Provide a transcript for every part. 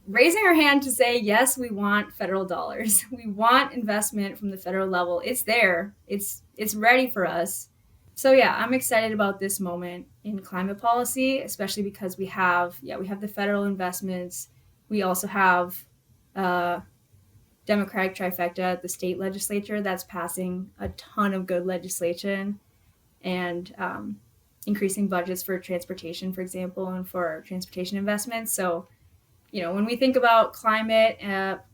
raising our hand to say, yes, we want federal dollars. We want investment from the federal level. It's there. It's ready for us. So yeah, I'm excited about this moment in climate policy, especially because we have the federal investments. We also have Democratic trifecta at the state legislature that's passing a ton of good legislation and increasing budgets for transportation, for example, and for transportation investments. So, when we think about climate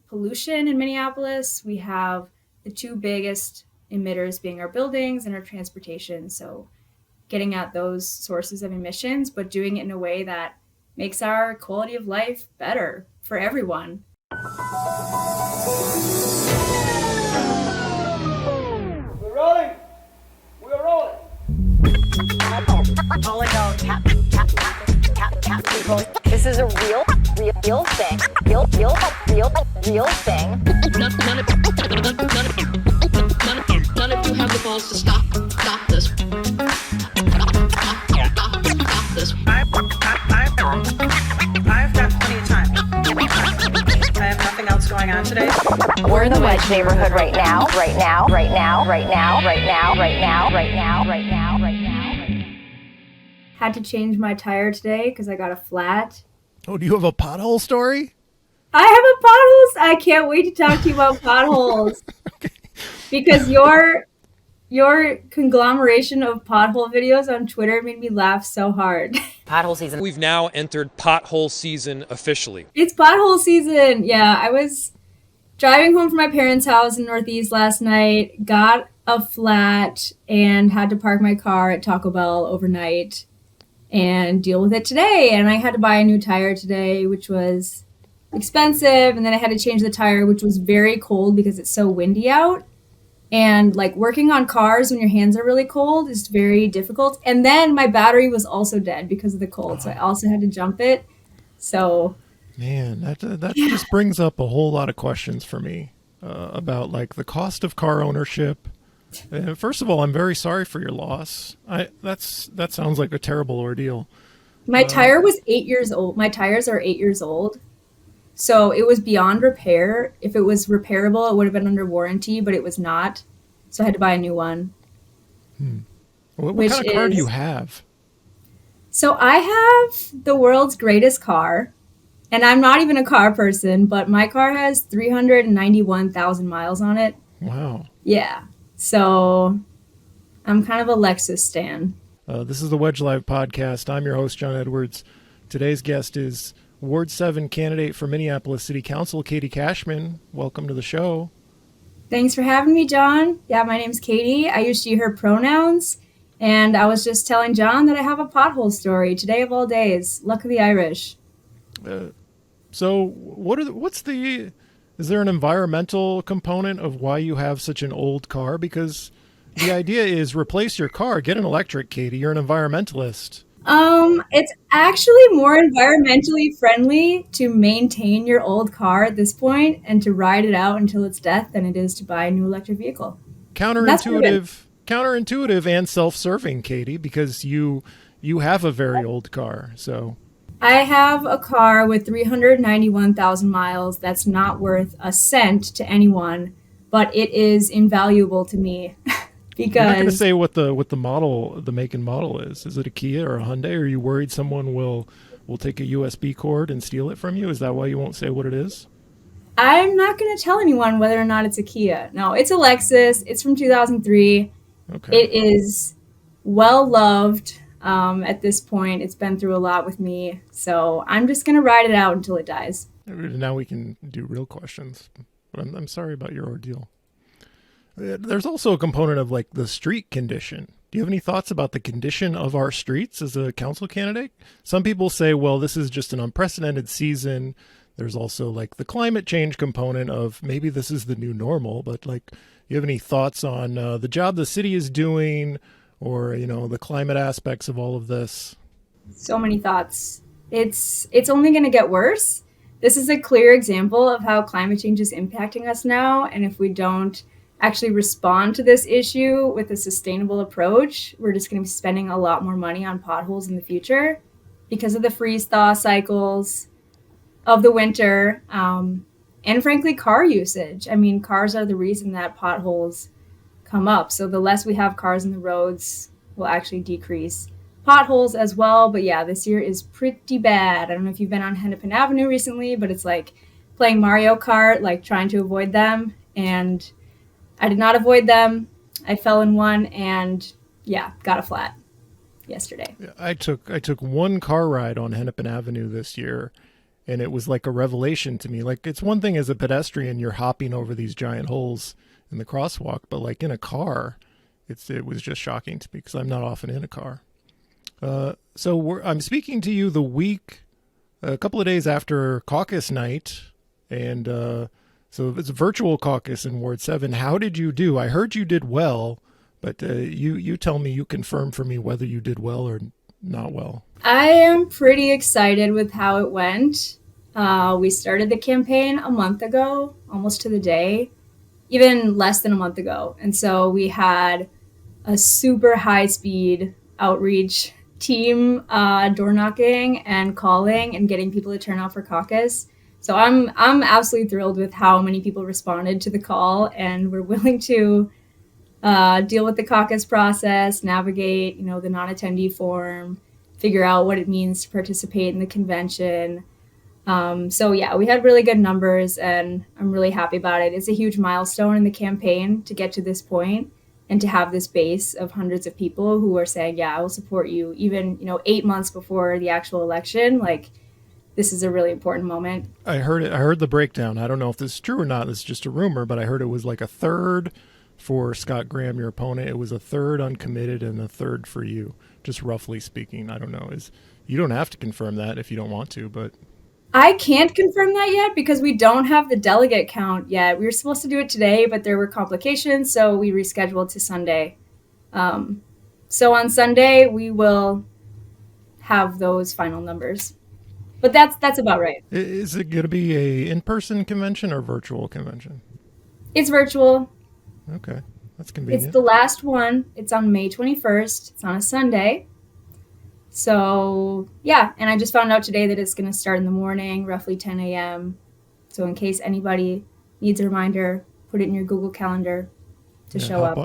pollution in Minneapolis, we have the two biggest emitters being our buildings and our transportation. So getting at those sources of emissions, but doing it in a way that makes our quality of life better for everyone. We're rolling. We're rolling. Rolling on tap, tap, tap, tap, tap, people. This is a real thing. Real thing. None of you have the balls to stop this. Stop this. I've got plenty of time. I have nothing else going on today. We're in the Wedge neighborhood right now. Had to change my tire today because I got a flat. Oh, do you have a pothole story? I have a potholes. I can't wait to talk to you about potholes. Okay. Because your conglomeration of pothole videos on Twitter made me laugh so hard. Pothole season. We've now entered pothole season officially. It's pothole season. Yeah, I was driving home from my parents' house in Northeast last night, got a flat, and had to park my car at Taco Bell overnight and deal with it today. And I had to buy a new tire today, which was expensive. And then I had to change the tire, which was very cold because it's so windy out. And like working on cars when your hands are really cold is very difficult. And then my battery was also dead because of the cold. So I also had to jump it. So Man, that just brings up a whole lot of questions for me about like the cost of car ownership. First of all, I'm very sorry for your loss. That sounds like a terrible ordeal. My tire was 8 years old. My tires are 8 years old. So it was beyond repair. If it was repairable, it would have been under warranty, but it was not. So I had to buy a new one. What kind of car do you have? So I have the world's greatest car. And I'm not even a car person, but my car has 391,000 miles on it. Wow. Yeah. So I'm kind of a Lexus stan. This is the Wedge Live podcast. I'm your host, John Edwards. Today's guest is Ward 7 candidate for Minneapolis City Council, Katie Cashman. Welcome to the show. Thanks for having me, John. Yeah, my name's Katie. I use she, her pronouns. And I was just telling John that I have a pothole story today of all days. Luck of the Irish. So is there an environmental component of why you have such an old car? Because the idea is replace your car, get an electric, Katie. You're an environmentalist. It's actually more environmentally friendly to maintain your old car at this point and to ride it out until its death than it is to buy a new electric vehicle. Counterintuitive and self-serving, Katie, because you have a very old car. So I have a car with 391,000 miles that's not worth a cent to anyone, but it is invaluable to me. Because you're not going to say what the model, the make and model is. Is it a Kia or a Hyundai? Are you worried someone will take a USB cord and steal it from you? Is that why you won't say what it is? I'm not going to tell anyone whether or not it's a Kia. No, it's a Lexus. It's from 2003. Okay. It is well loved. At this point, it's been through a lot with me. So I'm just going to ride it out until it dies. Now we can do real questions. But I'm sorry about your ordeal. There's also a component of like the street condition. Do you have any thoughts about the condition of our streets as a council candidate? Some people say, well, this is just an unprecedented season. There's also like the climate change component of maybe this is the new normal, but like, you have any thoughts on the job the city is doing or, the climate aspects of all of this? So many thoughts. It's only going to get worse. This is a clear example of how climate change is impacting us now. And if we don't actually respond to this issue with a sustainable approach, we're just going to be spending a lot more money on potholes in the future because of the freeze-thaw cycles. of the winter, and frankly, car usage. I mean, cars are the reason that potholes come up. So the less we have cars in the roads will actually decrease potholes as well. But yeah, this year is pretty bad. I don't know if you've been on Hennepin Avenue recently, but it's like playing Mario Kart, like trying to avoid them. And I did not avoid them. I fell in one and yeah, got a flat yesterday. I took one car ride on Hennepin Avenue this year, and it was like a revelation to me. Like, it's one thing as a pedestrian, you're hopping over these giant holes in the crosswalk, but like in a car, it was just shocking to me because I'm not often in a car. I'm speaking to you a couple of days after caucus night, and so it's a virtual caucus in Ward 7. How did you do? I heard you did well, but you tell me, you confirm for me whether you did well or not well. I am pretty excited with how it went. We started the campaign a month ago, almost to the day, even less than a month ago. And so we had a super high speed outreach team, door knocking and calling and getting people to turn out for caucus. So I'm absolutely thrilled with how many people responded to the call and were willing to deal with the caucus process, navigate, the non-attendee form, figure out what it means to participate in the convention. So yeah, we had really good numbers and I'm really happy about it. It's a huge milestone in the campaign to get to this point and to have this base of hundreds of people who are saying, yeah, I will support you even, 8 months before the actual election. Like, this is a really important moment. I heard the breakdown. I don't know if this is true or not. This is just a rumor, but I heard it was like a third for Scott Graham, your opponent. It was a third uncommitted and a third for you, just roughly speaking. I don't know. You don't have to confirm that if you don't want to, but I can't confirm that yet because we don't have the delegate count yet. We were supposed to do it today, but there were complications, so we rescheduled to Sunday. So on Sunday, we will have those final numbers. But that's about right. Is it going to be a in-person convention or virtual convention? It's virtual. Okay, that's convenient. It's the last one. It's on May 21st. It's on a Sunday. So, yeah, and I just found out today that it's going to start in the morning, roughly 10 a.m. So in case anybody needs a reminder, put it in your Google Calendar to show up.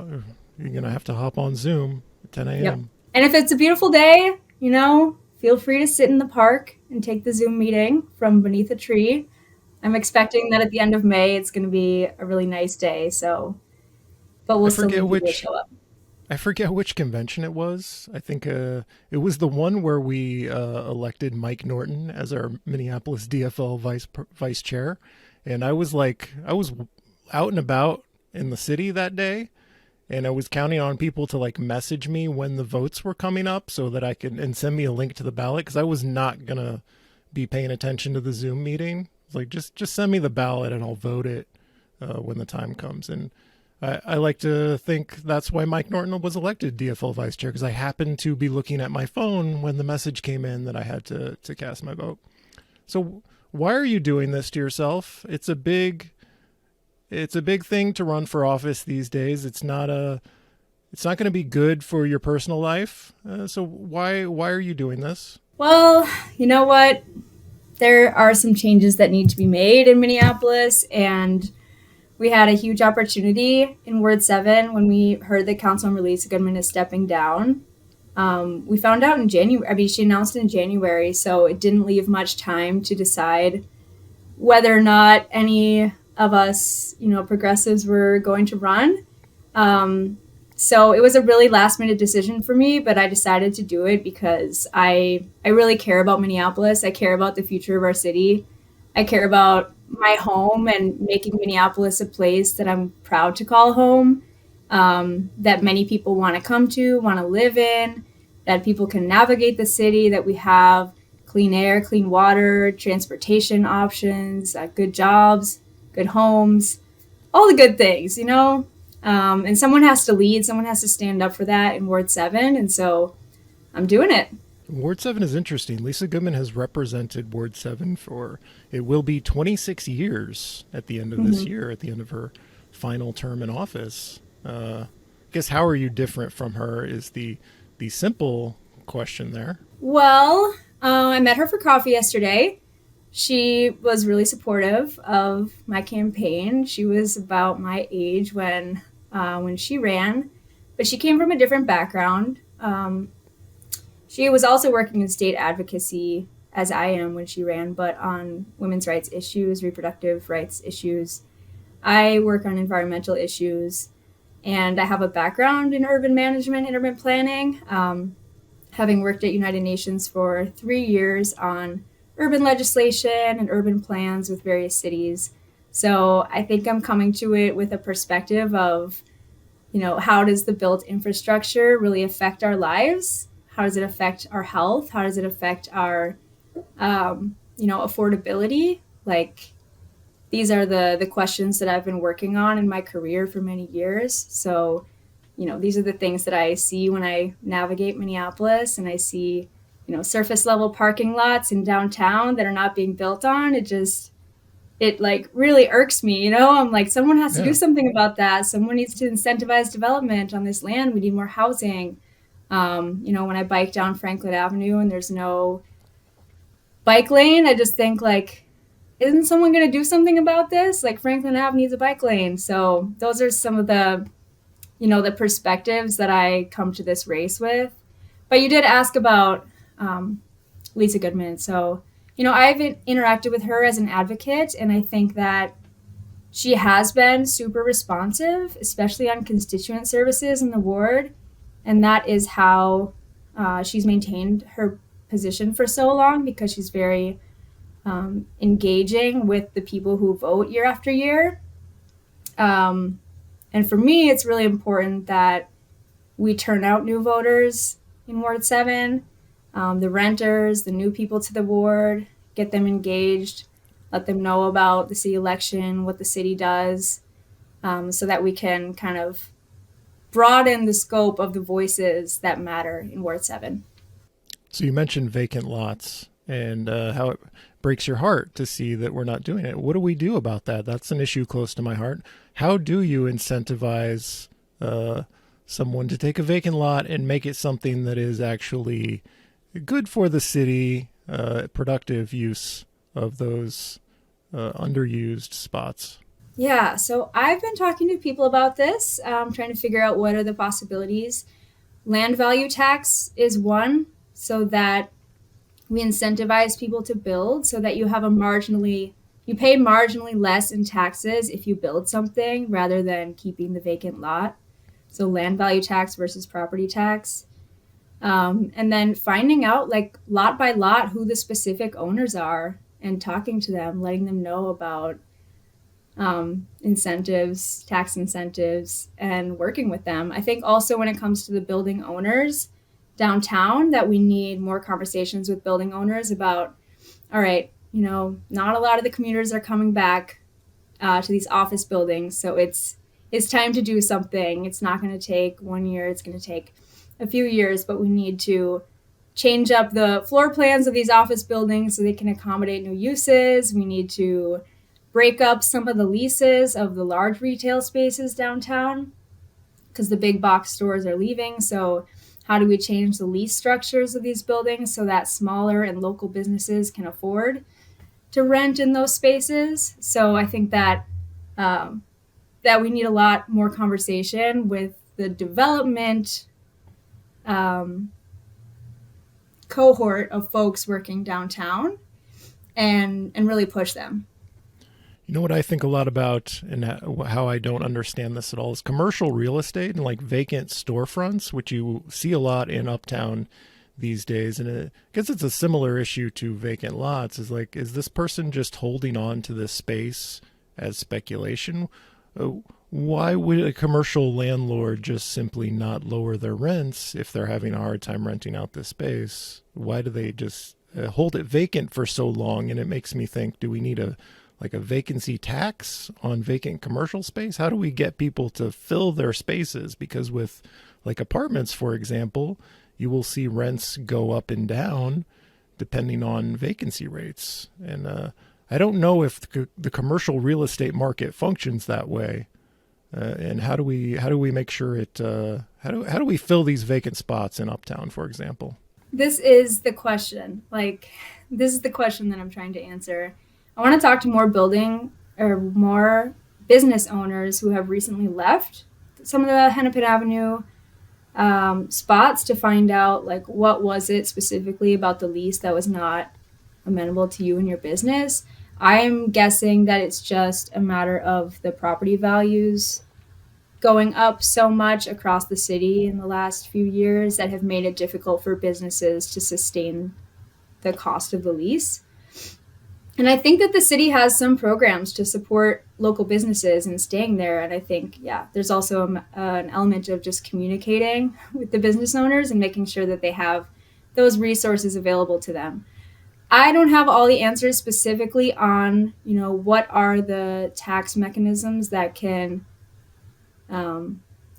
You're going to have to hop on Zoom at 10 a.m. Yep. And if it's a beautiful day, feel free to sit in the park and take the Zoom meeting from beneath a tree. I'm expecting that at the end of May, it's going to be a really nice day. So, but we'll still need people to show up. I forget which convention it was. I think it was the one where we elected Mike Norton as our Minneapolis DFL vice chair. And I was out and about in the city that day, and I was counting on people to message me when the votes were coming up so that I could, and send me a link to the ballot, because I was not going to be paying attention to the Zoom meeting. It's like, just send me the ballot and I'll vote it when the time comes. And I like to think that's why Mike Norton was elected DFL vice chair, because I happened to be looking at my phone when the message came in that I had to cast my vote. So why are you doing this to yourself? It's a big thing to run for office these days. It's not going to be good for your personal life. So why are you doing this? Well, you know what? There are some changes that need to be made in Minneapolis, and we had a huge opportunity in Ward 7 when we heard that Councilmember Lisa Goodman is stepping down. We found out in January. I mean, she announced in January, so it didn't leave much time to decide whether or not any of us, progressives were going to run. So it was a really last-minute decision for me, but I decided to do it because I really care about Minneapolis. I care about the future of our city. I care about my home and making Minneapolis a place that I'm proud to call home, that many people want to come to, want to live in, that people can navigate the city, that we have clean air, clean water, transportation options, good jobs, good homes, all the good things, and someone has to lead, someone has to stand up for that in Ward 7, and so I'm doing it. Ward 7 is interesting. Lisa Goodman has represented Ward 7 it will be 26 years at the end of this year, at the end of her final term in office. I guess, how are you different from her is the simple question there. Well, I met her for coffee yesterday. she was really supportive of my campaign. She was about my age when she ran, but she came from a different background. She was also working in state advocacy, as I am, when she ran, but on women's rights issues, reproductive rights issues. I work on environmental issues, and I have a background in urban management and urban planning, having worked at United Nations for 3 years on urban legislation and urban plans with various cities. So I think I'm coming to it with a perspective of, how does the built infrastructure really affect our lives? How does it affect our health? How does it affect our, affordability? Like, these are the questions that I've been working on in my career for many years. So, these are the things that I see when I navigate Minneapolis, and I see, surface level parking lots in downtown that are not being built on. It like really irks me, I'm like, someone has to do something about that. Someone needs to incentivize development on this land. We need more housing. When I bike down Franklin Avenue and there's no bike lane, I just think like, isn't someone going to do something about this? Like, Franklin Avenue needs a bike lane. So those are some of the, the perspectives that I come to this race with. But you did ask about Lisa Goodman. So, I've interacted with her as an advocate, and I think that she has been super responsive, especially on constituent services in the ward. And that is how she's maintained her position for so long, because she's very engaging with the people who vote year after year. And for me, it's really important that we turn out new voters in Ward 7, the renters, the new people to the ward, get them engaged, let them know about the city election, what the city does, so that we can kind of broaden the scope of the voices that matter in Ward 7. So you mentioned vacant lots and how it breaks your heart to see that we're not doing it. What do we do about that? That's an issue close to my heart. How do you incentivize someone to take a vacant lot and make it something that is actually good for the city, productive use of those underused spots? Yeah, so I've been talking to people about this, trying to figure out what are the possibilities. Land value tax is one, so that we incentivize people to build, so that you pay marginally less in taxes if you build something rather than keeping the vacant lot. So land value tax versus property tax. And then finding out, like, lot by lot who the specific owners are and talking to them, letting them know about incentives, tax incentives, and working with them. I think also when it comes to the building owners downtown, that we need more conversations with building owners about, all right, not a lot of the commuters are coming back to these office buildings, so it's time to do something. It's not going to take 1 year, it's going to take a few years, but we need to change up the floor plans of these office buildings so they can accommodate new uses. We need to break up some of the leases of the large retail spaces downtown because the big box stores are leaving. So how do we change the lease structures of these buildings so that smaller and local businesses can afford to rent in those spaces? So I think that that we need a lot more conversation with the development cohort of folks working downtown and really push them. You know what I think a lot about, and how I don't understand this at all, is commercial real estate and like vacant storefronts, which you see a lot in Uptown these days. And I guess it's a similar issue to vacant lots. Is like, is this person just holding on to this space as speculation? Why would a commercial landlord just simply not lower their rents if they're having a hard time renting out this space? Why do they just hold it vacant for so long? And it makes me think, do we need a vacancy tax on vacant commercial space? How do we get people to fill their spaces? Because with like apartments, for example, you will see rents go up and down depending on vacancy rates. And I don't know if the commercial real estate market functions that way. And how do we make sure it? How do we fill these vacant spots in Uptown, for example? this is the question. This is the question that I'm trying to answer. I want to talk to more business owners who have recently left some of the Hennepin Avenue spots to find out what was it specifically about the lease that was not amenable to you and your business. I'm guessing that it's just a matter of the property values going up so much across the city in the last few years that have made it difficult for businesses to sustain the cost of the lease. And I think that the city has some programs to support local businesses and staying there. And I think, there's also an element of just communicating with the business owners and making sure that they have those resources available to them. I don't have all the answers specifically on, what are the tax mechanisms that can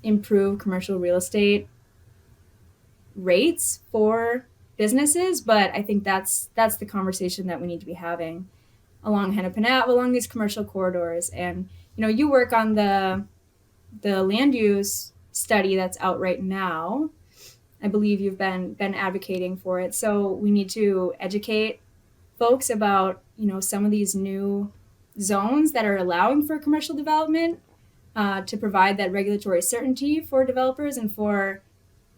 improve commercial real estate rates for businesses, but I think that's the conversation that we need to be having along Hennepin Ave, along these commercial corridors. And you work on the land use study that's out right now. I believe you've been advocating for it. So we need to educate folks about some of these new zones that are allowing for commercial development, to provide that regulatory certainty for developers and for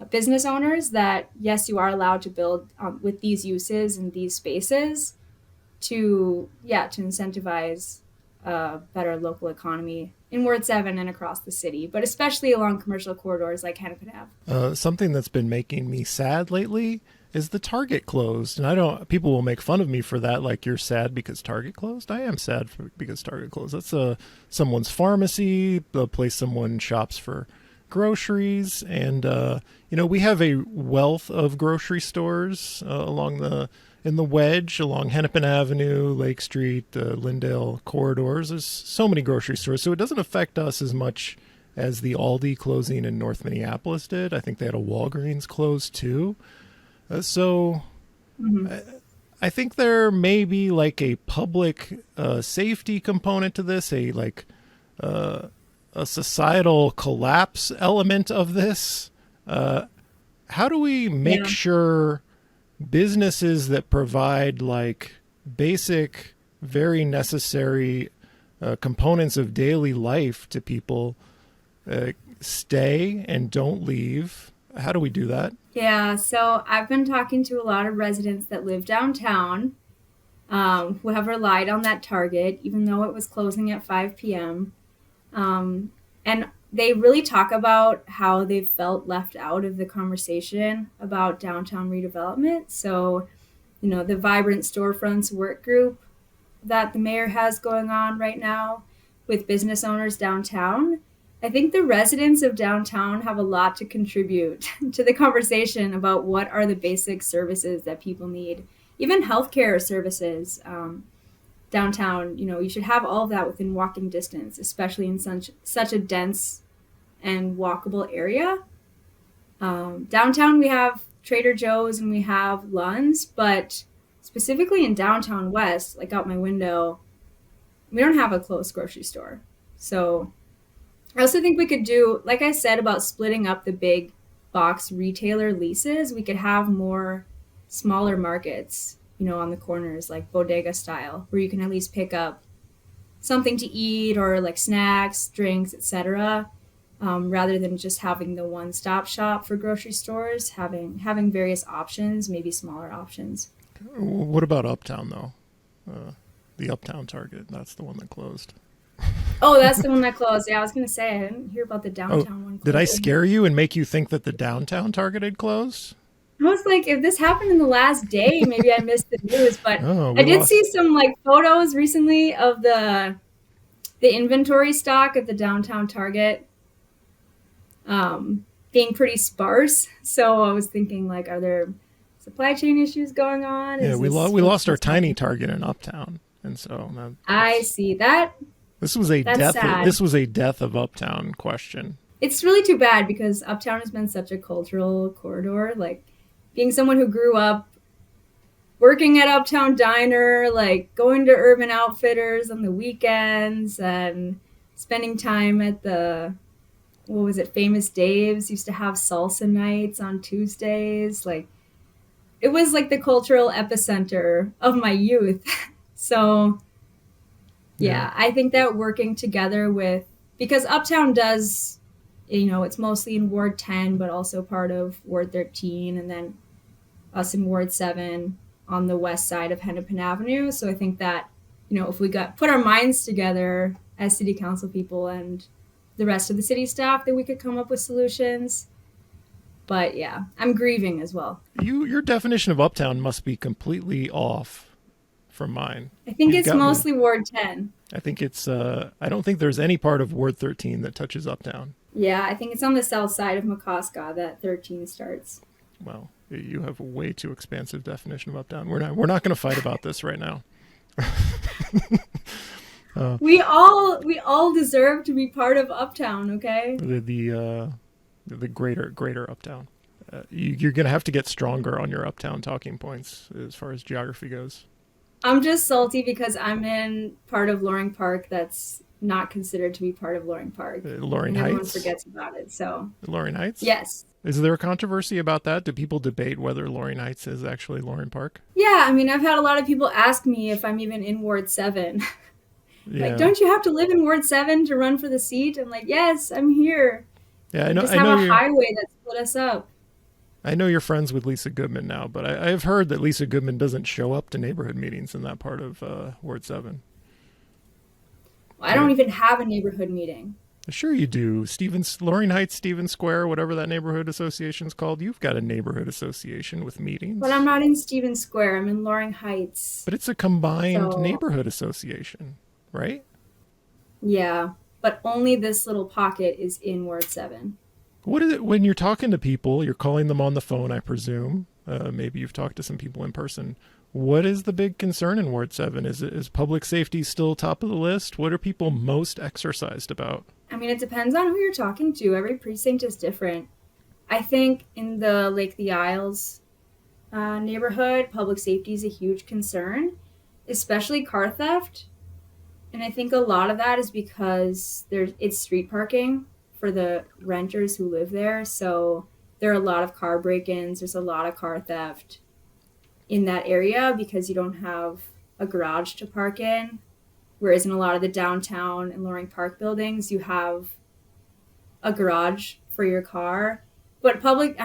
business owners that, yes, you are allowed to build with these uses and these spaces to incentivize a better local economy in Ward 7 and across the city, but especially along commercial corridors like Hennepin Ave. Something that's been making me sad lately is the Target closed. And people will make fun of me for that. Like, you're sad because Target closed. I am sad because Target closed. That's someone's pharmacy, the place someone shops for groceries. And, we have a wealth of grocery stores in the Wedge, along Hennepin Avenue, Lake Street, Lyndale corridors. There's so many grocery stores. So it doesn't affect us as much as the Aldi closing in North Minneapolis did. I think they had a Walgreens close too. I think there may be a public safety component to this, a societal collapse element of this. How do we make sure businesses that provide basic, very necessary components of daily life to people stay and don't leave? How do we do that? Yeah, so I've been talking to a lot of residents that live downtown who have relied on that Target, even though it was closing at 5 p.m. And they really talk about how they've felt left out of the conversation about downtown redevelopment. So, the Vibrant Storefronts work group that the mayor has going on right now with business owners downtown, I think the residents of downtown have a lot to contribute to the conversation about what are the basic services that people need, even healthcare services. Downtown, you should have all of that within walking distance, especially in such a dense and walkable area. Downtown, we have Trader Joe's and we have Lund's, but specifically in downtown West, out my window, we don't have a close grocery store. So I also think we could do, like I said, about splitting up the big box retailer leases. We could have more smaller markets, on the corners, like bodega style, where you can at least pick up something to eat or snacks, drinks, etc. Rather than just having the one-stop shop for grocery stores, having various options, maybe smaller options. What about Uptown, though? The Uptown Target, that's the one that closed. Oh, that's the one that closed. Yeah, I was going to say, I didn't hear about the downtown one. Did I scare you and make you think that the downtown Target had closed? I was like, if this happened in the last day, maybe I missed the news. But I did see some photos recently of the inventory stock at the downtown Target being pretty sparse. So I was thinking, are there supply chain issues going on? Yeah, we lost our tiny Target in Uptown, and so I see that. This was a death. Sad. This was a death of Uptown question. It's really too bad because Uptown has been such a cultural corridor. Being someone who grew up working at Uptown Diner, going to Urban Outfitters on the weekends and spending time at Famous Dave's used to have salsa nights on Tuesdays. it was like the cultural epicenter of my youth. So yeah, I think that working together with, because Uptown does, it's mostly in Ward 10, but also part of Ward 13, and then us in Ward 7 on the west side of Hennepin Avenue. So I think that, if we put our minds together as city council people and the rest of the city staff, that we could come up with solutions. But yeah, I'm grieving as well. Your definition of Uptown must be completely off from mine. I think it's mostly Ward 10. I think it's, I don't think there's any part of Ward 13 that touches Uptown. Yeah, I think it's on the south side of McCoska that 13 starts. Well, you have a way too expansive definition of Uptown. We're not going to fight about this right now. We all deserve to be part of Uptown, okay? The greater Uptown. You're going to have to get stronger on your Uptown talking points as far as geography goes. I'm just salty because I'm in part of Loring Park that's not considered to be part of Loring Park. Loring Heights? Everyone forgets about it, so. Loring Heights? Yes. Is there a controversy about that? Do people debate whether Loring Heights is actually Loring Park? Yeah, I mean, I've had a lot of people ask me if I'm even in Ward 7. Yeah. Like, don't you have to live in Ward 7 to run for the seat? I'm like, yes, I'm here. Yeah, I know. Just have a highway that split us up. I know you're friends with Lisa Goodman now, but I've heard that Lisa Goodman doesn't show up to neighborhood meetings in that part of Ward 7. Well, I don't even have a neighborhood meeting. Sure you do. Loring Heights, Stevens Square, whatever that neighborhood association is called. You've got a neighborhood association with meetings. But I'm not in Stevens Square. I'm in Loring Heights. But it's a combined neighborhood association, right? Yeah, but only this little pocket is in Ward 7. What is it when you're talking to people, you're calling them on the phone, I presume. Maybe you've talked to some people in person. What is the big concern in Ward 7? Is public safety still top of the list? What are people most exercised about? I mean, it depends on who you're talking to. Every precinct is different. I think in the Lake the Isles neighborhood, public safety is a huge concern, especially car theft. And I think a lot of that is because it's street parking for the renters who live there. So there are a lot of car break-ins. There's a lot of car theft in that area because you don't have a garage to park in. Whereas in a lot of the downtown and Loring Park buildings, you have a garage for your car. But public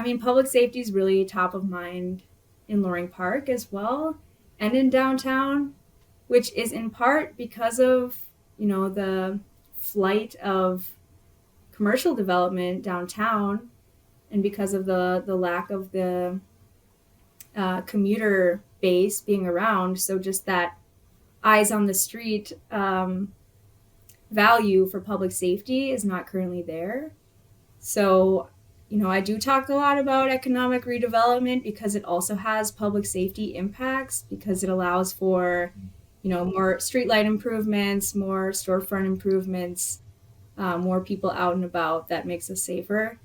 safety is really top of mind in Loring Park as well and in downtown, which is in part because of, the flight of commercial development downtown and because of the lack of the commuter base being around. So just that eyes on the street value for public safety is not currently there. So, I do talk a lot about economic redevelopment because it also has public safety impacts because it allows for, more streetlight improvements, more storefront improvements, more people out and about. That makes us safer.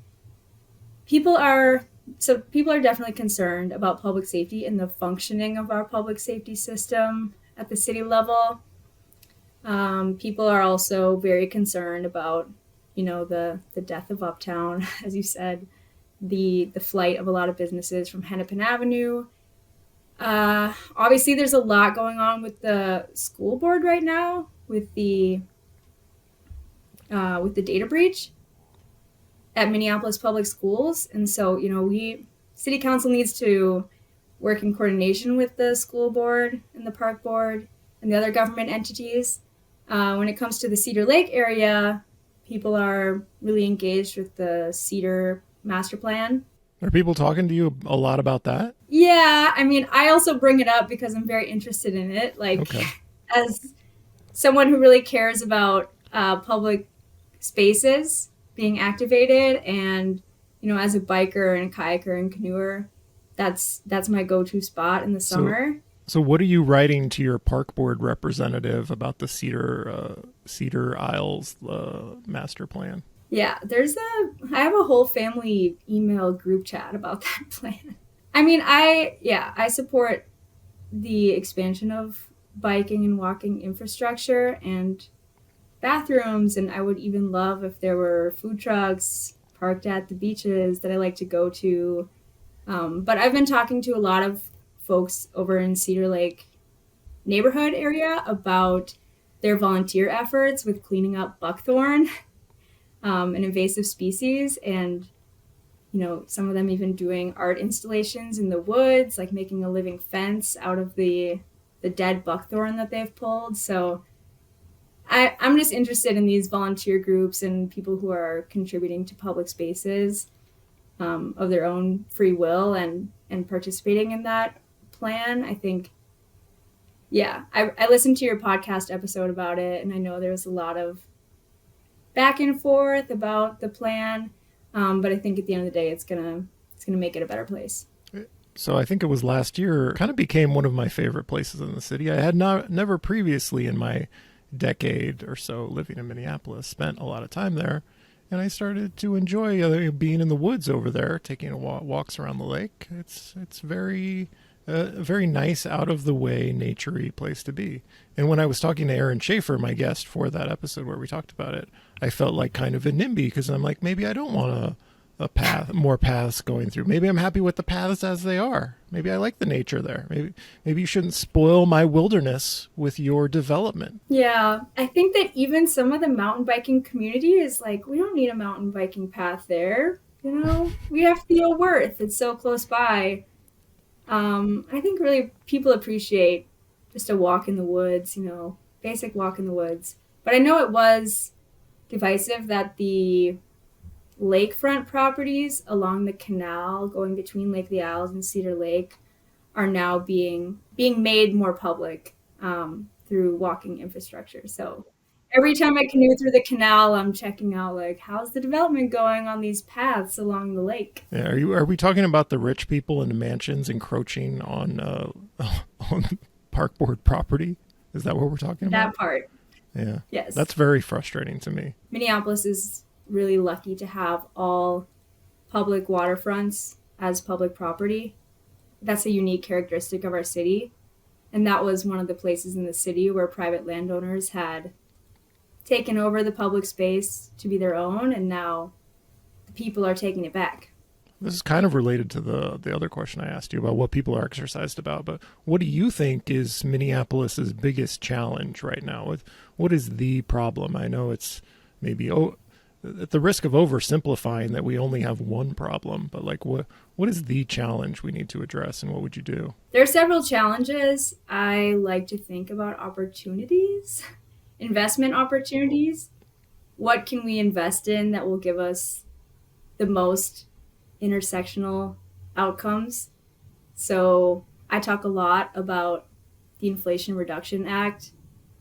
People are definitely concerned about public safety and the functioning of our public safety system at the city level. People are also very concerned about, the death of Uptown, as you said, the flight of a lot of businesses from Hennepin Avenue. Obviously, there's a lot going on with the school board right now with the data breach at Minneapolis Public Schools. And so, City Council needs to work in coordination with the school board and the park board and the other government entities. When it comes to the Cedar Lake area, people are really engaged with the Cedar master plan. Are people talking to you a lot about that? Yeah, I mean, I also bring it up because I'm very interested in it. As someone who really cares about public spaces being activated, and as a biker and kayaker and canoeer, that's my go-to spot in the summer. So what are you writing to your park board representative about the Cedar Isles master plan? Yeah, I have a whole family email group chat about that plan. I mean, I support the expansion of biking and walking infrastructure and bathrooms, and I would even love if there were food trucks parked at the beaches that I like to go to. But I've been talking to a lot of folks over in Cedar Lake neighborhood area about their volunteer efforts with cleaning up buckthorn, an invasive species, and some of them even doing art installations in the woods, like making a living fence out of the dead buckthorn that they've pulled. So I'm just interested in these volunteer groups and people who are contributing to public spaces of their own free will and participating in that plan. I think, yeah, I listened to your podcast episode about it, and I know there was a lot of back and forth about the plan. But I think at the end of the day, it's gonna make it a better place. So I think it was last year, kind of became one of my favorite places in the city. I had never previously in my decade or so living in Minneapolis spent a lot of time there, and I started to enjoy being in the woods over there, taking walks around the lake. It's very very nice, out of the way, naturey place to be. And when I was talking to Aaron Schaefer, my guest for that episode where we talked about it, I felt like kind of a NIMBY because I'm like, maybe I don't want more paths going through. Maybe I'm happy with the paths as they are. Maybe I like the nature there. Maybe you shouldn't spoil my wilderness with your development. Yeah, I think that even some of the mountain biking community is like, we don't need a mountain biking path there. We have Theo Worth. It's so close by. I think really people appreciate just a walk in the woods, basic walk in the woods. But I know it was divisive that the lakefront properties along the canal going between Lake the Isles and Cedar Lake are now being made more public through walking infrastructure. So every time I canoe through the canal, I'm checking out like, how's the development going on these paths along the lake? Yeah, are we talking about the rich people in the mansions encroaching on park board property? Is that what we're talking about? That part. Yeah. Yes. That's very frustrating to me. Minneapolis is really lucky to have all public waterfronts as public property. That's a unique characteristic of our city. And that was one of the places in the city where private landowners had taken over the public space to be their own, and now the people are taking it back. This is kind of related to the other question I asked you about what people are exercised about, but what do you think is Minneapolis's biggest challenge right now? What is the problem? I know it's maybe at the risk of oversimplifying that we only have one problem, but like what is the challenge we need to address, and what would you do? There are several challenges. I like to think about opportunities, investment opportunities. What can we invest in that will give us the most intersectional outcomes? So I talk a lot about the Inflation Reduction Act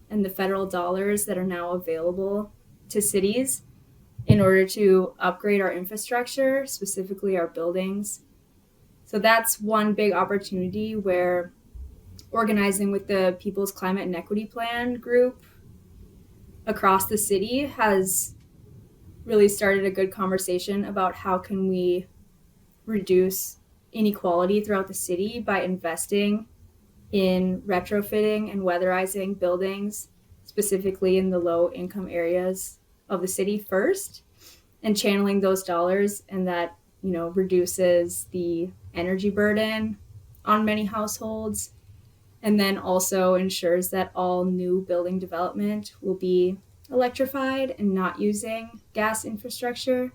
and the federal dollars that are now available to cities in order to upgrade our infrastructure, specifically our buildings. So that's one big opportunity where organizing with the People's Climate and Equity Plan group across the city has really started a good conversation about how can we reduce inequality throughout the city by investing in retrofitting and weatherizing buildings, specifically in the low income areas of the city first, and channeling those dollars, and that reduces the energy burden on many households, and then also ensures that all new building development will be electrified and not using gas infrastructure.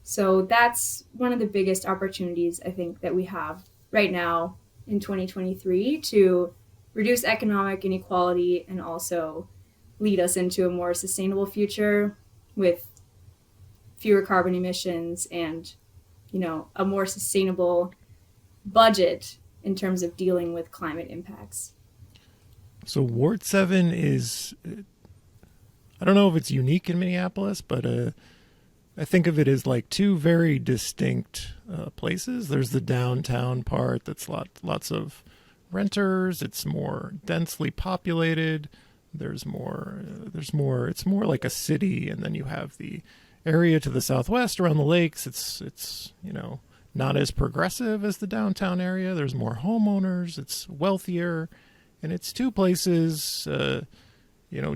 So that's one of the biggest opportunities I think that we have right now in 2023 to reduce economic inequality and also lead us into a more sustainable future with fewer carbon emissions and, a more sustainable budget in terms of dealing with climate impacts. So Ward 7 is, I don't know if it's unique in Minneapolis, but I think of it as like two very distinct places. There's the downtown part that's lots of renters. It's more densely populated. It's more like a city. And then you have the area to the southwest around the lakes. It's not as progressive as the downtown area. There's more homeowners. It's wealthier. And it's two places,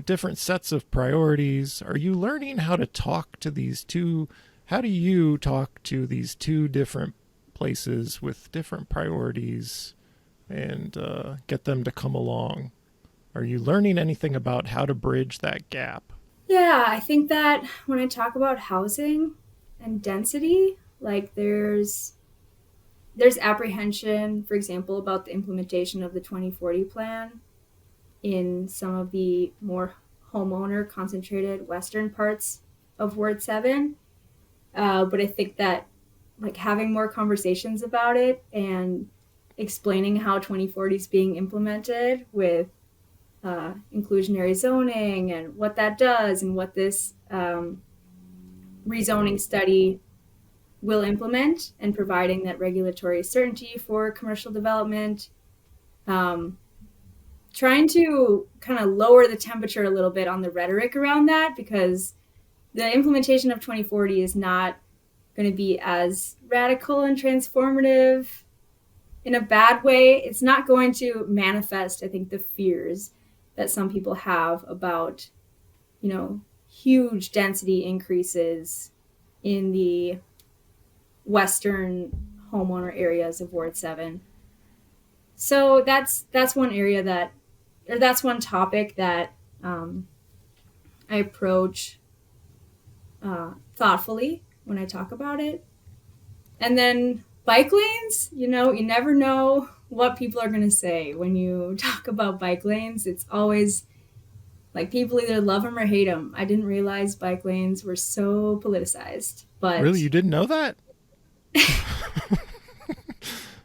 different sets of priorities. Are you learning how to talk to these two? How do you talk to these two different places with different priorities and get them to come along. Are you learning anything about how to bridge that gap? Yeah, I think that when I talk about housing and density, like there's apprehension, for example, about the implementation of the 2040 plan in some of the more homeowner concentrated western parts of Ward 7. But I think that like having more conversations about it and explaining how 2040 is being implemented with inclusionary zoning and what that does and what this rezoning study will implement, and providing that regulatory certainty for commercial development, trying to kind of lower the temperature a little bit on the rhetoric around that, because the implementation of 2040 is not going to be as radical and transformative in a bad way. It's not going to manifest, I think, the fears that some people have about, huge density increases in the western homeowner areas of Ward 7. So that's one area that's one topic that I approach thoughtfully when I talk about it. And then bike lanes, you never know what people are going to say when you talk about bike lanes. It's always like people either love them or hate them. I didn't realize bike lanes were so politicized. But Really, you didn't know that?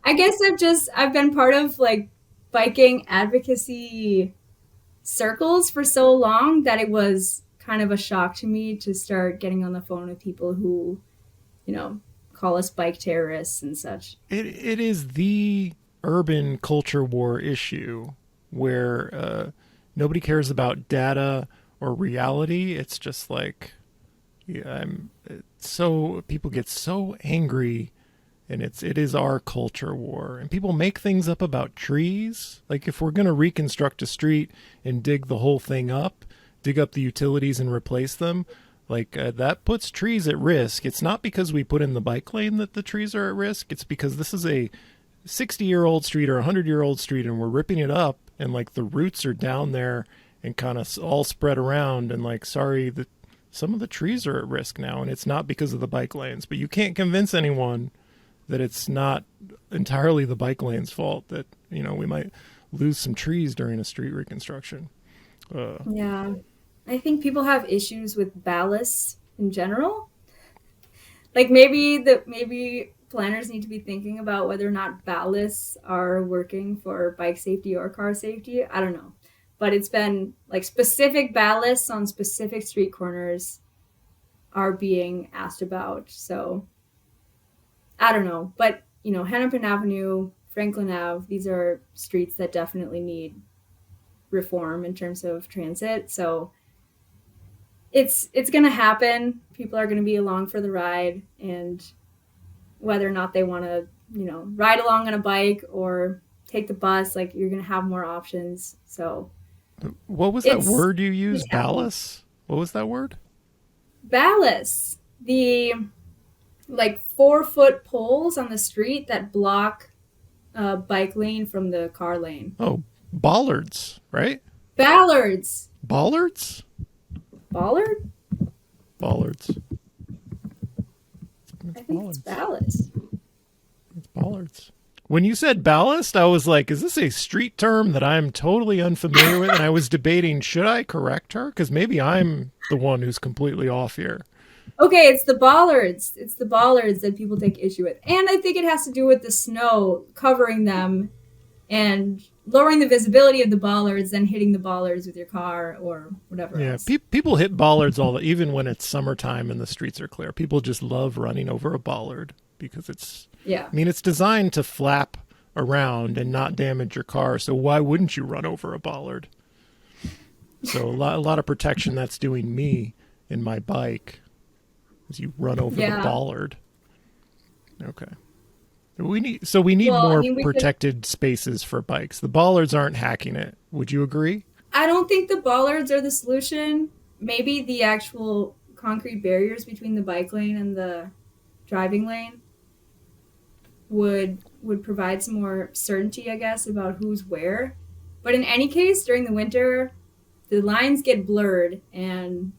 I guess I've been part of like biking advocacy circles for so long that it was kind of a shock to me to start getting on the phone with people who, call us bike terrorists and such. It is the urban culture war issue where nobody cares about data or reality. It's just like, people get so angry, and it is our culture war. And people make things up about trees. Like if we're going to reconstruct a street and dig the whole thing up, dig up the utilities and replace them, like that puts trees at risk. It's not because we put in the bike lane that the trees are at risk. It's because this is a 60-year-old street or a 100-year-old street, and we're ripping it up, and like the roots are down there and kind of all spread around, and like, sorry, that some of the trees are at risk now, and it's not because of the bike lanes. But you can't convince anyone that it's not entirely the bike lane's fault that, we might lose some trees during a street reconstruction. Yeah. I think people have issues with ballasts in general. Like maybe planners need to be thinking about whether or not ballasts are working for bike safety or car safety. I don't know. But it's been like specific ballasts on specific street corners are being asked about. So I don't know. But, Hennepin Avenue, Franklin Ave, these are streets that definitely need reform in terms of transit. So it's going to happen. People are going to be along for the ride, and whether or not they want to, ride along on a bike or take the bus, like you're going to have more options. So what was that word you used? Ballast? What was that word? Ballast. The 4-foot poles on the street that block bike lane from the car lane. Oh, bollards, right? Ballards. Bollards? Ballard? Bollards. I think it's ballast. It's bollards. When you said ballast, I was like, is this a street term that I'm totally unfamiliar with? And I was debating, should I correct her? Because maybe I'm the one who's completely off here. Okay, it's the bollards. It's the bollards that people take issue with. And I think it has to do with the snow covering them and lowering the visibility of the bollards, then hitting the bollards with your car or whatever else. People hit bollards even when it's summertime and the streets are clear. People just love running over a bollard because it's designed to flap around and not damage your car. So why wouldn't you run over a bollard? So a lot of protection that's doing me in my bike as you run over the bollard. Okay. We need more protected spaces for bikes. The bollards aren't hacking it. Would you agree? I don't think the bollards are the solution. Maybe the actual concrete barriers between the bike lane and the driving lane. would provide some more certainty, I guess, about who's where. But in any case, during the winter, the lines get blurred and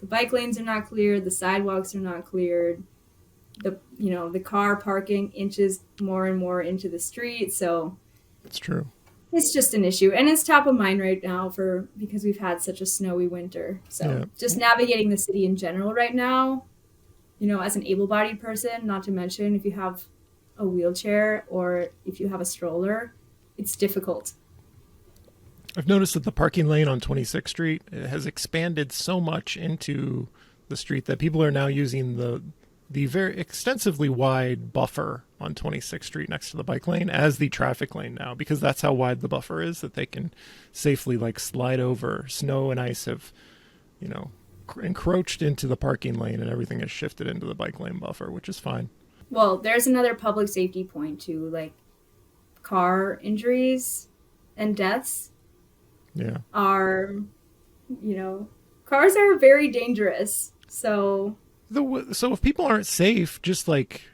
the bike lanes are not cleared, the sidewalks are not cleared, the car parking inches more and more into the street. So It's true. it's just an issue, and it's top of mind right now because we've had such a snowy winter. So Yeah. just navigating the city in general right now, as an able-bodied person, not to mention if you have a wheelchair or if you have a stroller, it's difficult. I've noticed that the parking lane on 26th Street has expanded so much into the street that people are now using the very extensively wide buffer on 26th Street next to the bike lane as the traffic lane now, because that's how wide the buffer is, that they can safely slide over. Snow and ice have, encroached into the parking lane and everything has shifted into the bike lane buffer, which is fine. Well, there's another public safety point too, like car injuries and deaths Yeah. are, cars are very dangerous. So So if people aren't safe, just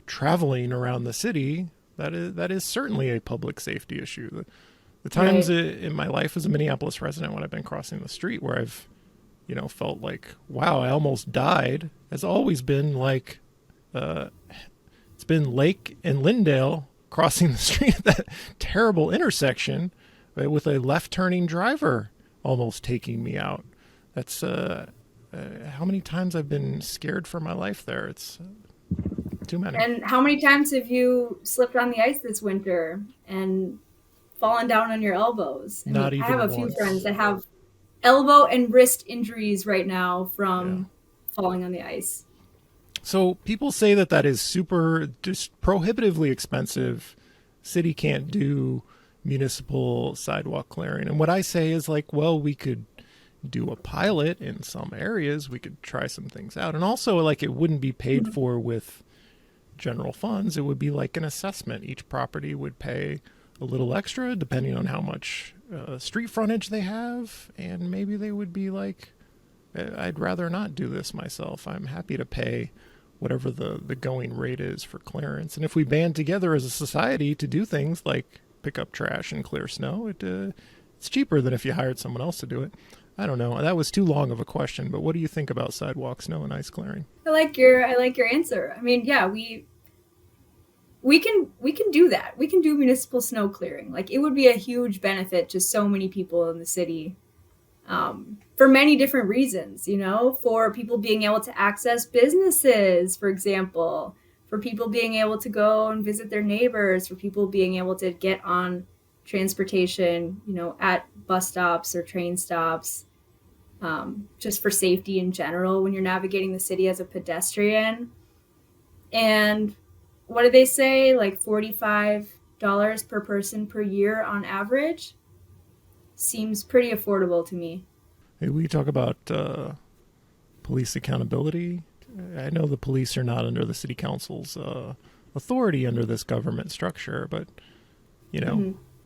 traveling around the city, that is certainly a public safety issue. The times in my life as a Minneapolis resident when I've been crossing the street where I've, felt wow, I almost died, has always been it's been Lake and Lindale crossing the street at that terrible intersection, right, with a left-turning driver almost taking me out. That's how many times I've been scared for my life there. It's too many. And how many times have you slipped on the ice this winter and fallen down on your elbows? Not even I have a few once. friends that have elbow and wrist injuries right now from falling on the ice. So people say that is super, just prohibitively expensive. City can't do municipal sidewalk clearing. And what I say is well, we could do a pilot in some areas. We could try some things out. And also it wouldn't be paid for with general funds. It would be like an assessment. Each property would pay a little extra depending on how much street frontage they have. And maybe they would be I'd rather not do this myself. I'm happy to pay whatever the going rate is for clearance. And if we band together as a society to do things like pick up trash and clear snow, it's cheaper than if you hired someone else to do it. I don't know. That was too long of a question, but what do you think about sidewalk snow and ice clearing? I like your answer. I mean, yeah, we can do that. We can do municipal snow clearing. It would be a huge benefit to so many people in the city, for many different reasons. For people being able to access businesses, for example, for people being able to go and visit their neighbors, for people being able to get on transportation, at bus stops or train stops, just for safety in general when you're navigating the city as a pedestrian. And what do they say? $45 per person per year on average seems pretty affordable to me. Hey, we talk about police accountability. I know the police are not under the city council's authority under this government structure, but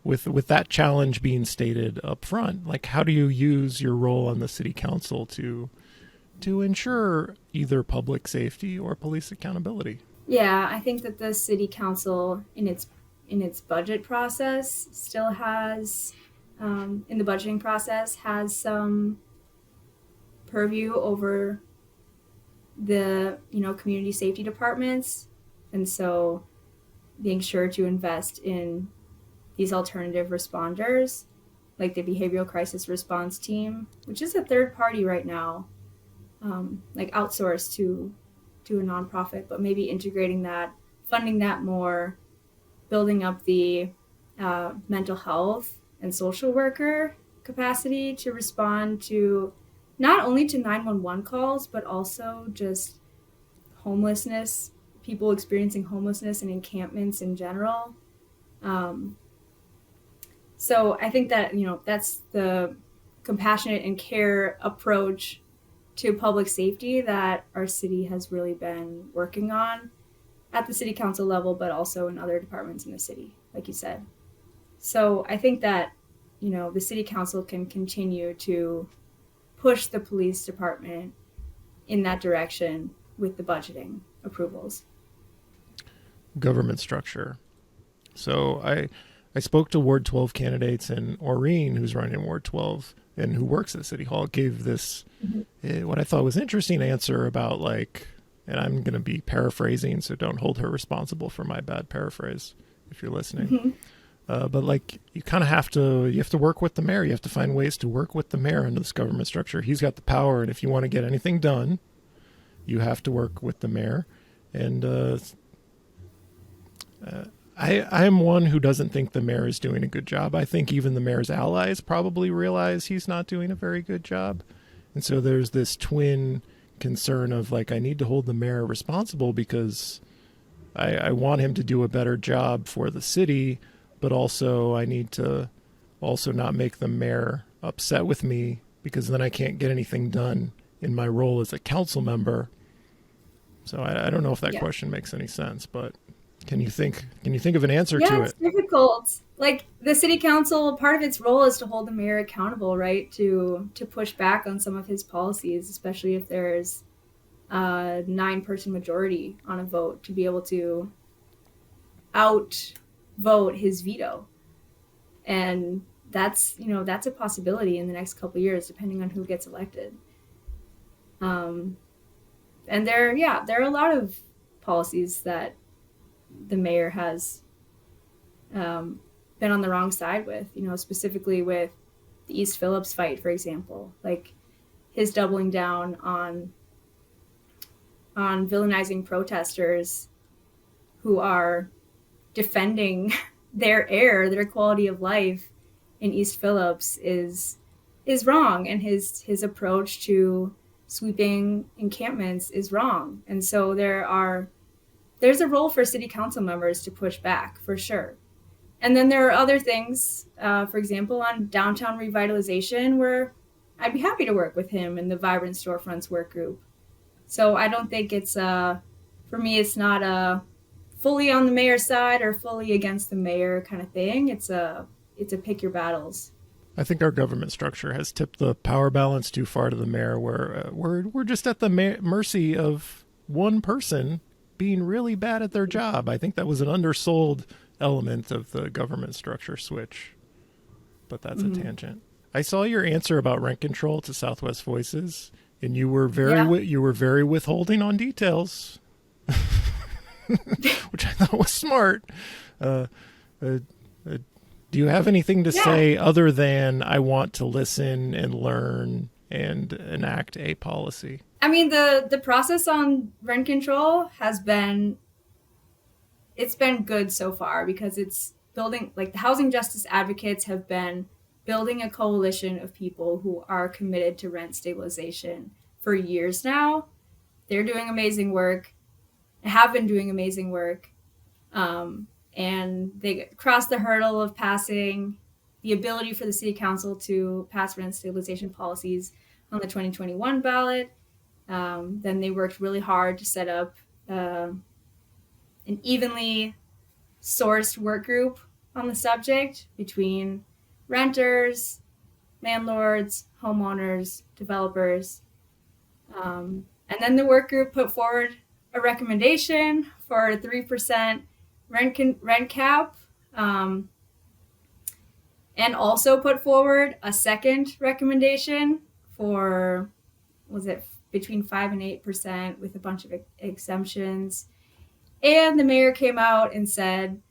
with that challenge being stated up front, how do you use your role on the city council to ensure either public safety or police accountability? Yeah, I think that the city council in its budget process still has, in the budgeting process, has some purview over the, community safety departments. And so being sure to invest in these alternative responders, like the behavioral crisis response team, which is a third party right now, outsourced to a nonprofit, but maybe integrating that, funding that more, building up the mental health and social worker capacity to respond to not only to 911 calls, but also just homelessness, people experiencing homelessness and encampments in general. So I think that, that's the compassionate and care approach to public safety that our city has really been working on at the city council level, but also in other departments in the city, like you said. So I think that, the city council can continue to push the police department in that direction with the budgeting approvals. Government structure. So I spoke to Ward 12 candidates, and Maureen, who's running in Ward 12 and who works at City Hall, gave this what I thought was interesting answer about like, and I'm going to be paraphrasing, so don't hold her responsible for my bad paraphrase if you're listening. But like, you have to work with the mayor. You have to find ways to work with the mayor under this government structure. He's got the power, and if you want to get anything done, you have to work with the mayor. And I am one who doesn't think the mayor is doing a good job. I think even the mayor's allies probably realize he's not doing a very good job. And so there's this twin concern of like, I need to hold the mayor responsible because I want him to do a better job for the city, but also I need to also not make the mayor upset with me because then I can't get anything done in my role as a council member. So I don't know if that question makes any sense, but can you think of an answer to it? Yeah, it's difficult. Like the city council, part of its role is to hold the mayor accountable, right? To push back on some of his policies, especially if there's a 9-person majority on a vote, to be able to outvote his veto. And that's a possibility in the next couple of years, depending on who gets elected. And there are a lot of policies that the mayor has been on the wrong side with, specifically with the East Phillips fight, for example, like his doubling down on villainizing protesters who are defending their air, their quality of life in East Phillips is wrong, and his approach to sweeping encampments is wrong. And so there's a role for city council members to push back, for sure. And then there are other things, for example, on downtown revitalization, where I'd be happy to work with him and the Vibrant Storefronts work group. So I don't think it's, for me, it's not a fully on the mayor's side or fully against the mayor kind of thing. It's a pick your battles. I think our government structure has tipped the power balance too far to the mayor, where we're just at the mercy of one person being really bad at their job. I think that was an undersold element of the government structure switch, but that's a tangent. I saw your answer about rent control to Southwest Voices, and you were very withholding on details, which I thought was smart. Do you have anything to say other than I want to listen and learn and enact a policy? I mean, the process on rent control it's been good so far, because it's building, like the housing justice advocates have been building a coalition of people who are committed to rent stabilization for years now. They're doing amazing work, have been doing amazing work. And they crossed the hurdle of passing the ability for the city council to pass rent stabilization policies on the 2021 ballot. Then they worked really hard to set up an evenly sourced work group on the subject between renters, landlords, homeowners, developers. And then the work group put forward a recommendation for a 3% rent cap, and also put forward a second recommendation for, was it between 5 and 8% with a bunch of exemptions. And the mayor came out and said,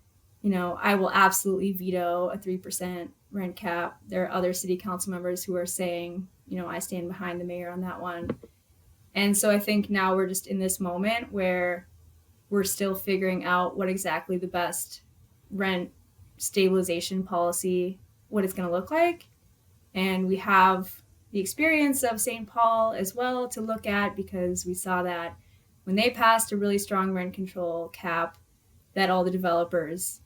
I will absolutely veto a 3% rent cap. There are other city council members who are saying, I stand behind the mayor on that one. And so I think now we're just in this moment where we're still figuring out what exactly the best rent stabilization policy, what it's going to look like. And we have the experience of St. Paul as well to look at, because we saw that when they passed a really strong rent control cap, that all the developers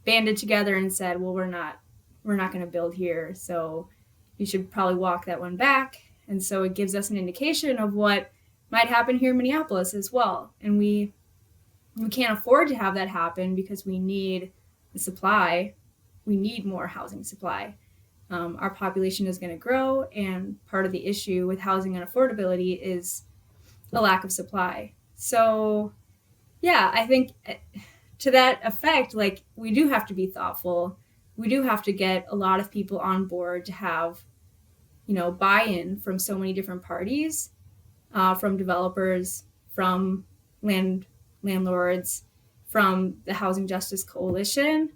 banded together and said, well, we're not going to build here, so you should probably walk that one back. And so it gives us an indication of what might happen here in Minneapolis as well. And we can't afford to have that happen, because we need the supply. We need more housing supply. Our population is going to grow, and part of the issue with housing and affordability is a lack of supply. So, yeah, I think to that effect, like, we do have to be thoughtful. We do have to get a lot of people on board to have, buy-in from so many different parties, from developers, from landlords, from the Housing Justice Coalition.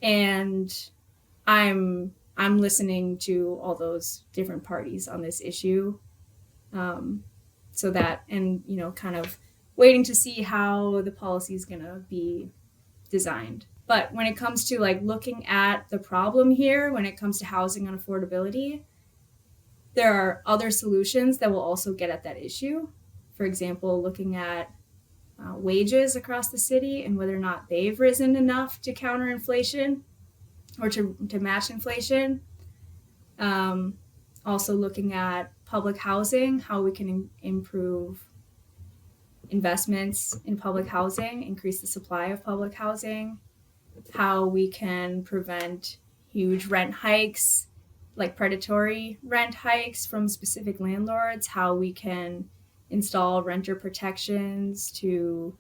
And I'm listening to all those different parties on this issue. So that, and, kind of waiting to see how the policy is going to be designed. But when it comes to like looking at the problem here, when it comes to housing and affordability, there are other solutions that will also get at that issue. For example, looking at wages across the city and whether or not they've risen enough to counter inflation or to match inflation. Also looking at public housing, how we can improve investments in public housing, increase the supply of public housing, how we can prevent huge rent hikes, like predatory rent hikes from specific landlords, how we can install renter protections to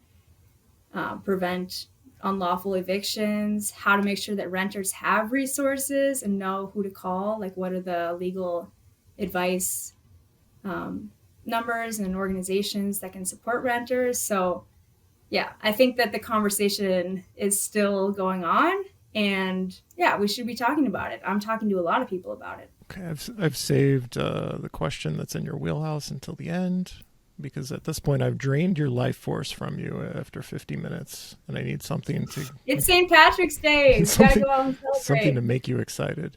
prevent unlawful evictions, how to make sure that renters have resources and know who to call, like what are the legal advice numbers and organizations that can support renters. So yeah, I think that the conversation is still going on, and yeah, we should be talking about it. I'm talking to a lot of people about it. Okay, I've saved the question that's in your wheelhouse until the end, because at this point I've drained your life force from you after 50 minutes, and I need something to... It's St. Patrick's Day. We gotta go out and celebrate. Something to make you excited.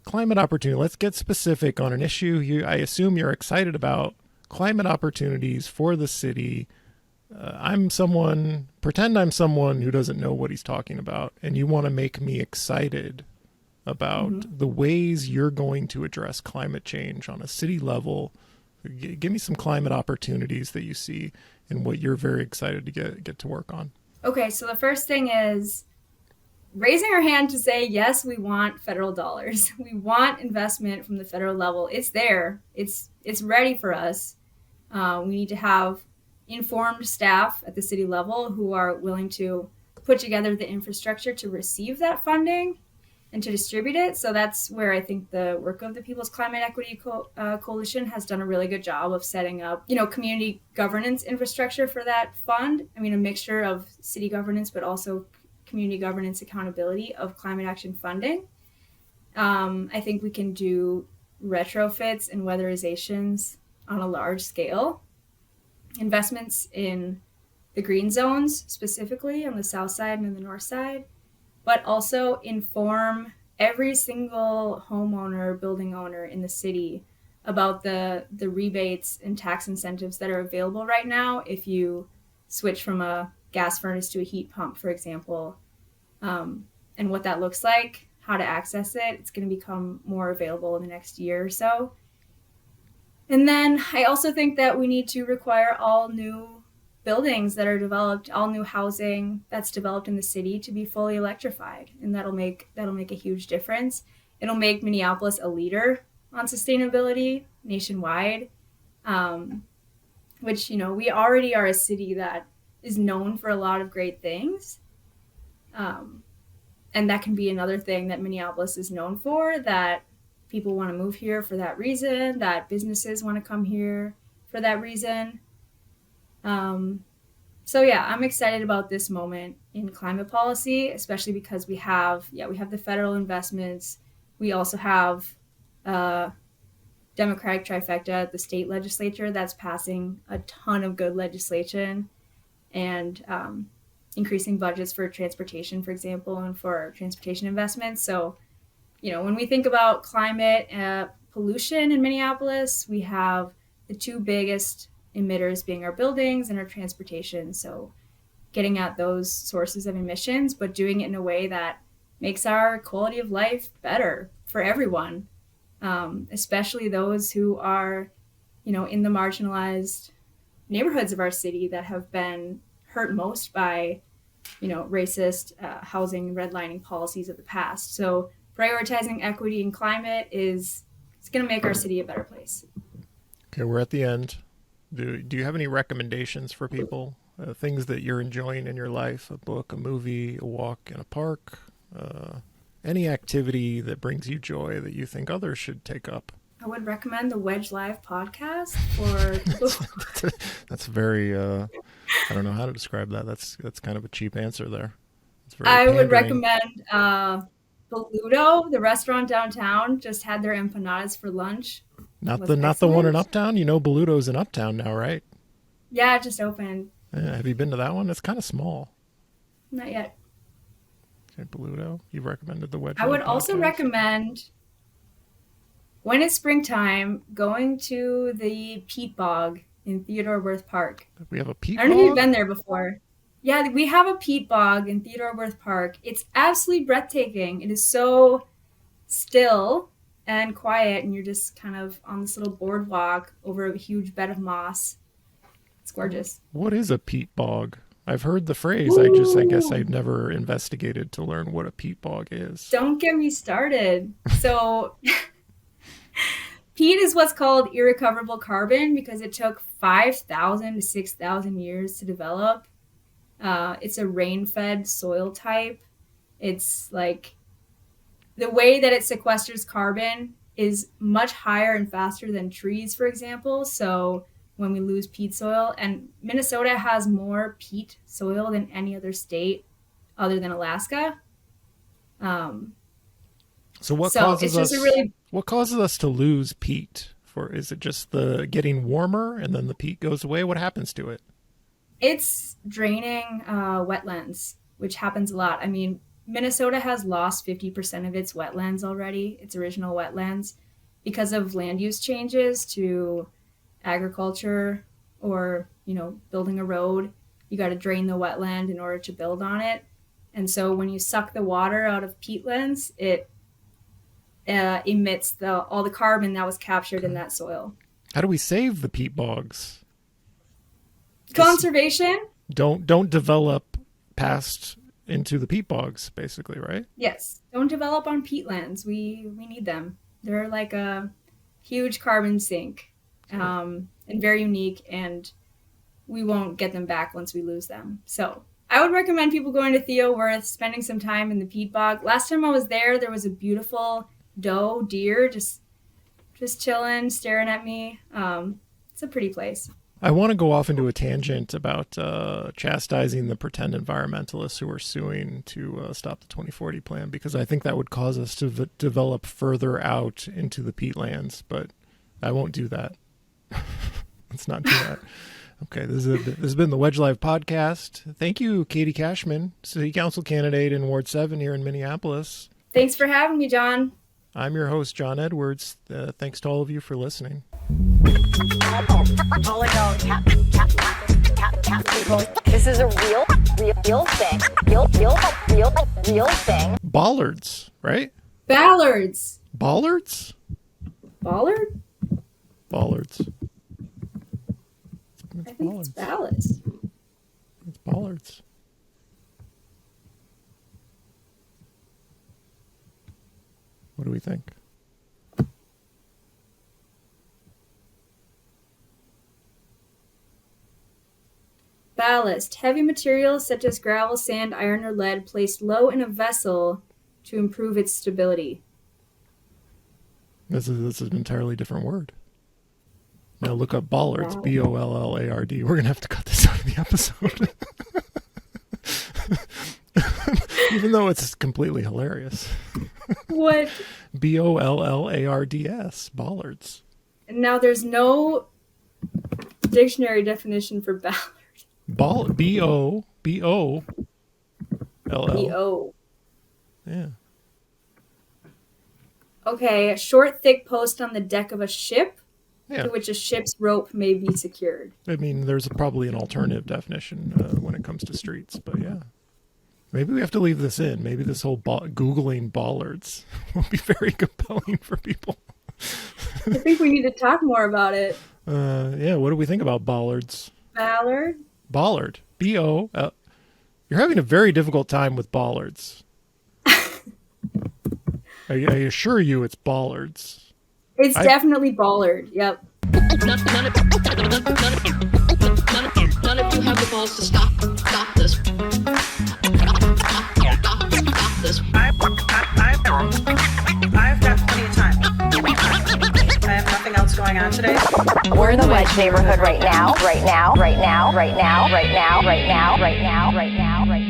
Climate opportunity. Let's get specific on an issue I assume you're excited about. Climate opportunities for the city. Pretend I'm someone who doesn't know what he's talking about, and you want to make me excited about the ways you're going to address climate change on a city level. Give me some climate opportunities that you see and what you're very excited to get to work on. Okay, so the first thing is raising our hand to say, yes, we want federal dollars. We want investment from the federal level. It's there. It's ready for us. We need to have informed staff at the city level who are willing to put together the infrastructure to receive that funding and to distribute it. So that's where I think the work of the People's Climate Equity Coalition has done a really good job of setting up, community governance infrastructure for that fund. I mean, a mixture of city governance, but also community governance accountability of climate action funding. I think we can do retrofits and weatherizations on a large scale. Investments in the green zones, specifically on the south side and the north side, but also inform every single homeowner, building owner in the city about the rebates and tax incentives that are available right now if you switch from a gas furnace to a heat pump, for example, and what that looks like, how to access it. It's going to become more available in the next year or so. And then I also think that we need to require all new buildings that are developed, all new housing that's developed in the city to be fully electrified. And that'll make a huge difference. It'll make Minneapolis a leader on sustainability nationwide, which, we already are a city that is known for a lot of great things. And that can be another thing that Minneapolis is known for, that people want to move here for that reason, that businesses want to come here for that reason. So yeah, I'm excited about this moment in climate policy, especially because we have the federal investments. We also have Democratic trifecta at the state legislature that's passing a ton of good legislation and increasing budgets for transportation, for example, and for transportation investments. So, when we think about climate pollution in Minneapolis, we have the two biggest emitters being our buildings and our transportation. So getting at those sources of emissions, but doing it in a way that makes our quality of life better for everyone, especially those who are, in the marginalized neighborhoods of our city that have been hurt most by, racist housing redlining policies of the past. So prioritizing equity and climate it's going to make our city a better place. Okay, we're at the end. Do you have any recommendations for people things that you're enjoying in your life, a book, a movie, a walk in a park, any activity that brings you joy that you think others should take up. I would recommend the Wedge Live podcast for That's very, I don't know how to describe that. That's kind of a cheap answer there. It's very I would pandering. recommend Boludo, the restaurant downtown, just had their empanadas for lunch. Not Was the one in excellent. Uptown. You know, Boludo's in Uptown now, right? Yeah, it just opened. Yeah, have you been to that one? It's kind of small. Not yet. Okay, Boludo. You've recommended the Wedge. I would Live also podcast. recommend, when it's springtime, going to the peat bog in Theodore Wirth Park. We have a peat I don't know if you've bog? been there before. Yeah, we have a peat bog in Theodore Wirth Park. It's absolutely breathtaking. It is so still and quiet, and you're just kind of on this little boardwalk over a huge bed of moss. It's gorgeous. What is a peat bog? I've heard the phrase. I guess I've never investigated to learn what a peat bog is. Don't get me started. So, peat is what's called irrecoverable carbon because it took 5,000 to 6,000 years to develop. It's a rain-fed soil type. It's like the way that it sequesters carbon is much higher and faster than trees, for example. So when we lose peat soil, and Minnesota has more peat soil than any other state other than Alaska. So what So causes it's just us? a really What causes us to lose peat? Is it just the getting warmer and then the peat goes away? What happens to it? It's draining wetlands, which happens a lot. I mean, Minnesota has lost 50% of its wetlands already, its original wetlands, because of land use changes to agriculture or, building a road. You got to drain the wetland in order to build on it. And so when you suck the water out of peatlands, it emits all the carbon that was captured in that soil. How do we save the peat bogs? Conservation. Don't develop past into the peat bogs, basically, right? Yes. Don't develop on peatlands. We need them. They're like a huge carbon sink, and very unique, and we won't get them back once we lose them. So I would recommend people going to Theo Wirth, spending some time in the peat bog. Last time I was there was a beautiful doe deer just chilling, staring at me. It's a pretty place. I want to go off into a tangent about chastising the pretend environmentalists who are suing to stop the 2040 plan, because I think that would cause us to develop further out into the peatlands, but I won't do that. Let's not do that. Okay, this has been the Wedge Live podcast. Thank you, Katie Cashman, City Council candidate in Ward 7 here in Minneapolis. Thanks for having me, John. I'm your host, John Edwards. Thanks to all of you for listening. This is a real thing. Real thing. Bollards, right? Ballards. Bollards? Ballard? Bollards. I think it's ballast. It's bollards. What do we think? Ballast. Heavy materials such as gravel, sand, iron, or lead placed low in a vessel to improve its stability. This is an entirely different word. Now look up bollards. Bollard. We're going to have to cut this out of the episode. Even though it's completely hilarious. What? Bollards. Bollards. Now there's no dictionary definition for ballard. B-O-L-L. B-O. Yeah. Okay, a short, thick post on the deck of a ship Yeah. to which a ship's rope may be secured. I mean, there's probably an alternative definition when it comes to streets, but yeah. Maybe we have to leave this in. Maybe this whole Googling bollards will be very compelling for people. I think we need to talk more about it. Yeah, what do we think about bollards? Ballard? Bollard. B-O. You're having a very difficult time with bollards. I assure you it's bollards. It's definitely Bollard. Yep. None of you have the balls balls to stop this. Stop this. I've got plenty of time. I have nothing else going on today. We're in the Wedge neighborhood right now, right now, right now, right now, right now, right now, right now, right now, right now.